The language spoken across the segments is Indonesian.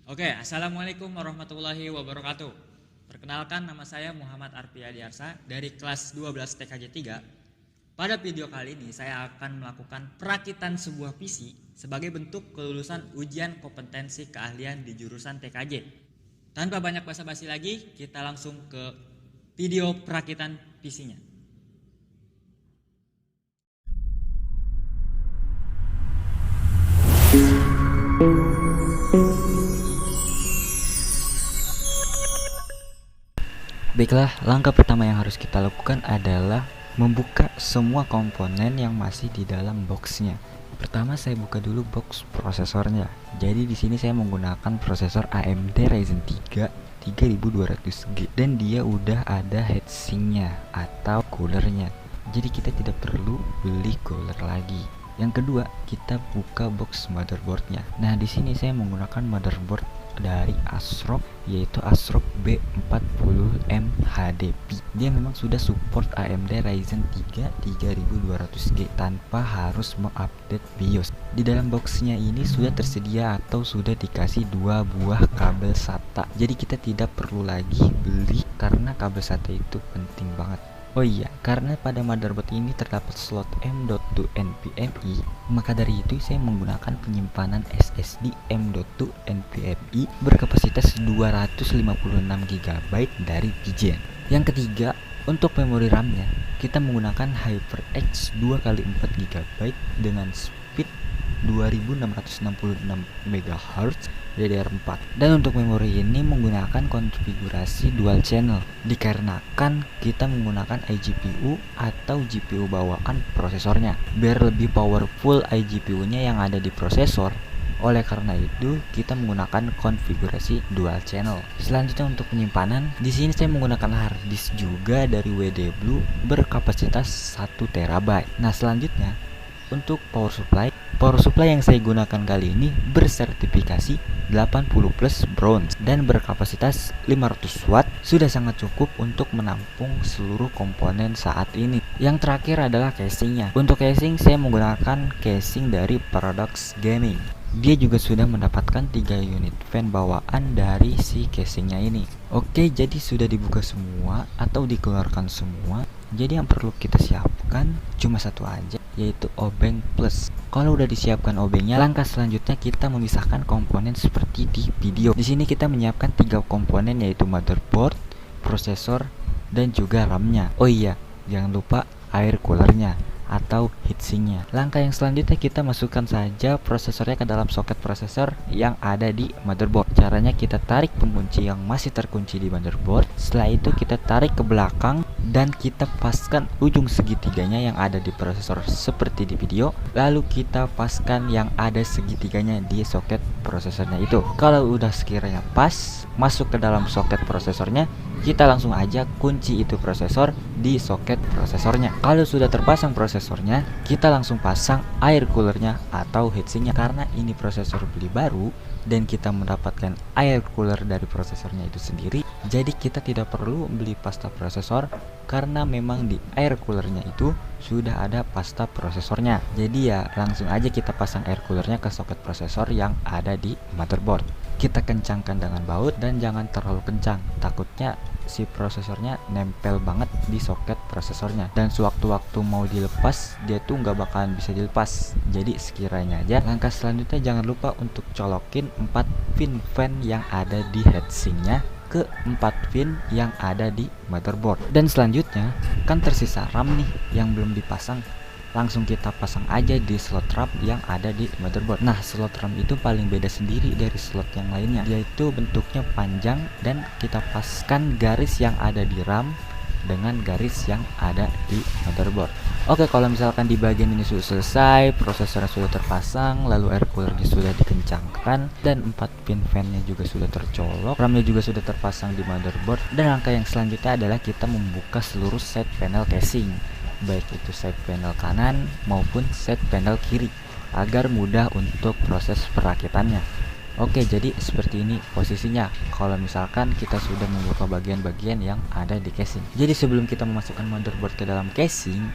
Oke, Assalamualaikum warahmatullahi wabarakatuh. Perkenalkan, nama saya Muhammad Arfi Adiarsa dari kelas 12 TKJ 3. Pada video kali ini saya akan melakukan perakitan sebuah PC sebagai bentuk kelulusan ujian kompetensi keahlian di jurusan TKJ. Tanpa banyak basa-basi lagi, kita langsung ke video perakitan PC-nya. Baiklah, langkah pertama yang harus kita lakukan adalah membuka semua komponen yang masih di dalam boxnya. Pertama saya buka dulu box prosesornya. Jadi di sini saya menggunakan prosesor AMD Ryzen 3 3200G dan dia udah ada heatsinknya atau coolernya. Jadi kita tidak perlu beli cooler lagi. Yang kedua, kita buka box motherboardnya. Nah, di sini saya menggunakan motherboard dari ASRock, yaitu ASRock B40M HDP. Dia memang sudah support AMD Ryzen 3 3200G tanpa harus mengupdate BIOS. Di dalam boxnya ini sudah tersedia atau sudah dikasih dua buah kabel SATA. Jadi kita tidak perlu lagi beli karena kabel SATA itu penting banget. Oh iya, karena pada motherboard ini terdapat slot M.2 NVMe, maka dari itu saya menggunakan penyimpanan SSD M.2 NVMe berkapasitas 256GB dari Pigeon. Yang ketiga, untuk memori RAM-nya, kita menggunakan HyperX 2x4GB dengan speed 2666 MHz DDR4. Dan untuk memori ini menggunakan konfigurasi dual channel dikarenakan kita menggunakan iGPU atau GPU bawaan prosesornya biar lebih powerful iGPU-nya yang ada di prosesor. Oleh karena itu, kita menggunakan konfigurasi dual channel. Selanjutnya untuk penyimpanan, di sini saya menggunakan hard disk juga dari WD Blue berkapasitas 1 TB. Nah, selanjutnya untuk power supply yang saya gunakan kali ini bersertifikasi 80 plus bronze dan berkapasitas 500 watt, sudah sangat cukup untuk menampung seluruh komponen saat ini. Yang terakhir adalah casingnya. Untuk casing saya menggunakan casing dari Paradox Gaming. Dia juga sudah mendapatkan 3 unit fan bawaan dari si casingnya ini. Oke, jadi sudah dibuka semua atau dikeluarkan semua. Jadi yang perlu kita siapkan cuma satu aja, yaitu obeng plus. Kalau udah disiapkan obengnya, langkah selanjutnya kita memisahkan komponen seperti di video. Di sini kita menyiapkan 3 komponen, yaitu motherboard, prosesor, dan juga RAM-nya. Oh iya, jangan lupa air coolernya atau heatsinknya. Langkah yang selanjutnya kita masukkan saja prosesornya ke dalam soket prosesor yang ada di motherboard. Caranya kita tarik pengunci yang masih terkunci di motherboard. Setelah itu kita tarik ke belakang dan kita paskan ujung segitiganya yang ada di prosesor seperti di video. Lalu kita paskan yang ada segitiganya di soket prosesornya itu. Kalau udah sekiranya pas masuk ke dalam soket prosesornya, kita langsung aja kunci itu prosesor di soket prosesornya. Kalau sudah terpasang prosesornya, kita langsung pasang air coolernya atau heatsinknya. Karena ini prosesor beli baru dan kita mendapatkan air cooler dari prosesornya itu sendiri, jadi kita tidak perlu beli pasta prosesor karena memang di air coolernya itu sudah ada pasta prosesornya. Jadi ya langsung aja kita pasang air coolernya ke soket prosesor yang ada di motherboard. Kita kencangkan dengan baut dan jangan terlalu kencang, takutnya si prosesornya nempel banget di soket prosesornya dan sewaktu-waktu mau dilepas dia tuh nggak bakalan bisa dilepas. Jadi sekiranya aja. Langkah selanjutnya jangan lupa untuk colokin 4 pin fan yang ada di heatsinknya ke 4 pin yang ada di motherboard. Dan selanjutnya kan tersisa RAM nih yang belum dipasang, langsung kita pasang aja di slot RAM yang ada di motherboard. Nah, slot RAM itu paling beda sendiri dari slot yang lainnya, yaitu bentuknya panjang dan kita paskan garis yang ada di RAM dengan garis yang ada di motherboard. Oke, kalau misalkan di bagian ini sudah selesai, prosesornya sudah terpasang, lalu air coolernya sudah dikencangkan, dan 4 pin fan-nya juga sudah tercolok, RAM-nya juga sudah terpasang di motherboard, dan langkah yang selanjutnya adalah kita membuka seluruh side panel casing, baik itu side panel kanan maupun side panel kiri, agar mudah untuk proses perakitannya. Oke, jadi seperti ini posisinya kalau misalkan kita sudah membuka bagian-bagian yang ada di casing. Jadi sebelum kita memasukkan motherboard ke dalam casing,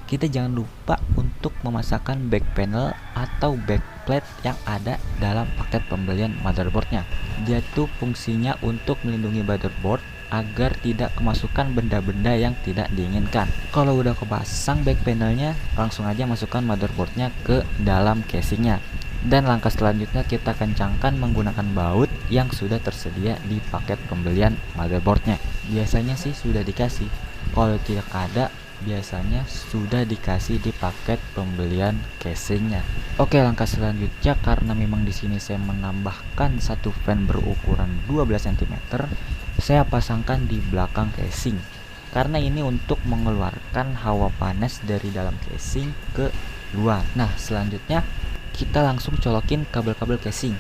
kita jangan lupa untuk memasangkan back panel atau backplate yang ada dalam paket pembelian motherboardnya. Dia tuh fungsinya untuk melindungi motherboard agar tidak kemasukan benda-benda yang tidak diinginkan. Kalau udah kepasang back panelnya, langsung aja masukkan motherboardnya ke dalam casingnya. Dan langkah selanjutnya kita kencangkan menggunakan baut yang sudah tersedia di paket pembelian motherboardnya. Biasanya sih sudah dikasih, kalau tidak ada biasanya sudah dikasih di paket pembelian casingnya. Oke, langkah selanjutnya karena memang di sini saya menambahkan satu fan berukuran 12 cm, saya pasangkan di belakang casing karena ini untuk mengeluarkan hawa panas dari dalam casing ke luar. Nah, selanjutnya kita langsung colokin kabel-kabel casing.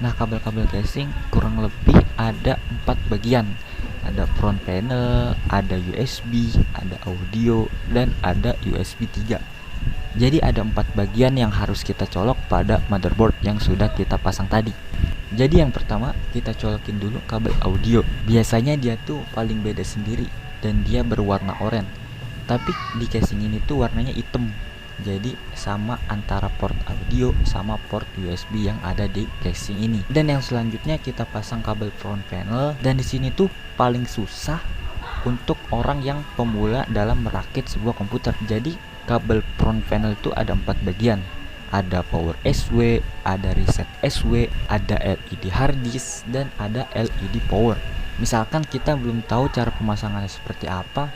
Nah, kabel-kabel casing kurang lebih ada 4 bagian. Ada front panel, ada USB, ada audio, dan ada USB 3. Jadi ada 4 bagian yang harus kita colok pada motherboard yang sudah kita pasang tadi. Jadi yang pertama kita colokin dulu kabel audio. Biasanya dia tuh paling beda sendiri dan dia berwarna oranye. Tapi di casing ini tuh warnanya hitam. Jadi sama antara port audio sama port USB yang ada di casing ini. Dan yang selanjutnya kita pasang kabel front panel, dan di sini tuh paling susah untuk orang yang pemula dalam merakit sebuah komputer. Jadi kabel front panel itu ada 4 bagian. Ada power SW, ada reset SW, ada LED hard disk, dan ada LED power. Misalkan kita belum tahu cara pemasangannya seperti apa,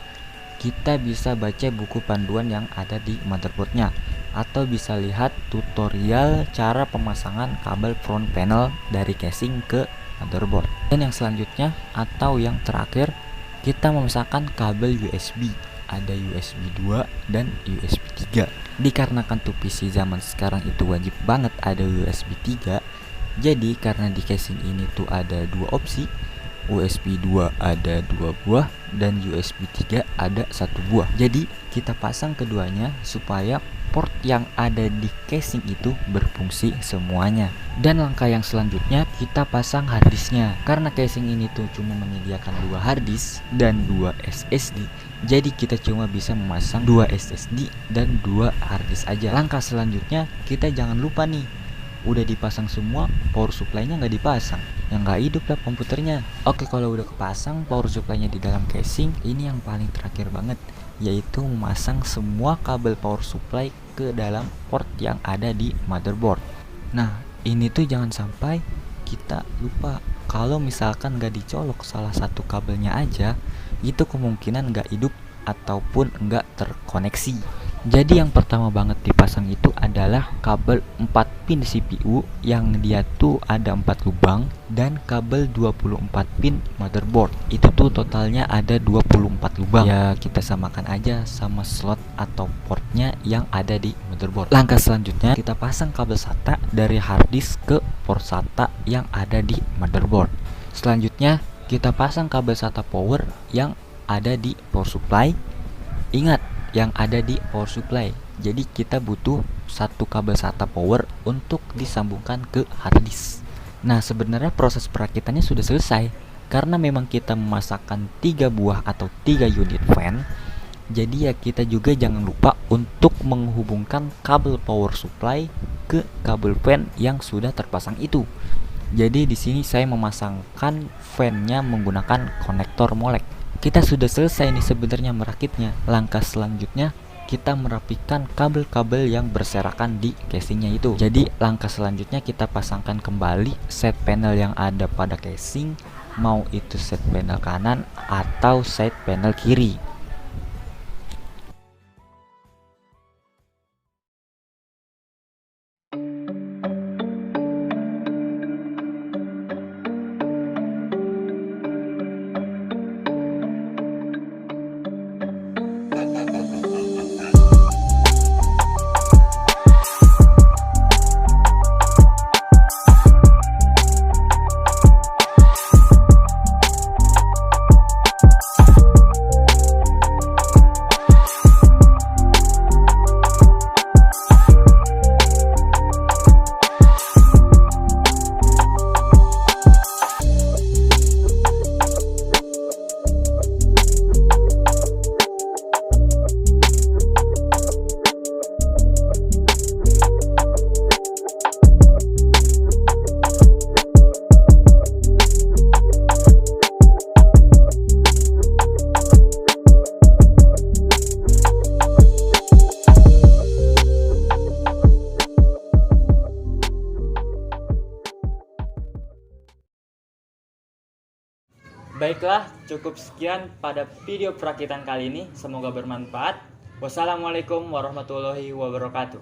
kita bisa baca buku panduan yang ada di motherboardnya, atau bisa lihat tutorial cara pemasangan kabel front panel dari casing ke motherboard. Dan yang selanjutnya atau yang terakhir, kita memasangkan kabel USB. Ada USB 2 dan USB 3. Dikarenakan tuh PC zaman sekarang itu wajib banget ada USB 3, jadi karena di casing ini tuh ada 2 opsi, USB 2 ada 2 buah dan USB 3 ada 1 buah. Jadi kita pasang keduanya supaya port yang ada di casing itu berfungsi semuanya. Dan langkah yang selanjutnya kita pasang harddisknya. Karena casing ini tuh cuma menyediakan 2 harddisk dan 2 SSD, jadi kita cuma bisa memasang 2 SSD dan 2 harddisk aja. Langkah selanjutnya kita jangan lupa nih, udah dipasang semua, power supply-nya nggak dipasang, yang nggak hidup lah komputernya. Oke, kalau udah kepasang power supply-nya di dalam casing, ini yang paling terakhir banget, yaitu memasang semua kabel power supply ke dalam port yang ada di motherboard. Nah, ini tuh jangan sampai kita lupa. Kalau misalkan nggak dicolok salah satu kabelnya aja, itu kemungkinan nggak hidup ataupun nggak terkoneksi. Jadi yang pertama banget dipasang itu adalah kabel 4 pin CPU yang dia tuh ada 4 lubang, dan kabel 24 pin motherboard. Itu tuh totalnya ada 24 lubang. Ya kita samakan aja sama slot atau portnya yang ada di motherboard. Langkah selanjutnya kita pasang kabel SATA dari hard disk ke port SATA yang ada di motherboard. Selanjutnya kita pasang kabel SATA power yang ada di power supply. Ingat, yang ada di power supply. Jadi kita butuh satu kabel SATA power untuk disambungkan ke hard disk. Nah, sebenarnya proses perakitannya sudah selesai karena memang kita memasangkan 3 buah atau 3 unit fan. Jadi ya kita juga jangan lupa untuk menghubungkan kabel power supply ke kabel fan yang sudah terpasang itu. Jadi di sini saya memasangkan fan-nya menggunakan konektor molek. Kita sudah selesai nih sebenarnya merakitnya. Langkah selanjutnya kita merapikan kabel-kabel yang berserakan di casingnya itu. Jadi langkah selanjutnya kita pasangkan kembali set panel yang ada pada casing, mau itu set panel kanan atau set panel kiri. Baiklah, cukup sekian pada video perakitan kali ini. Semoga bermanfaat. Wassalamualaikum warahmatullahi wabarakatuh.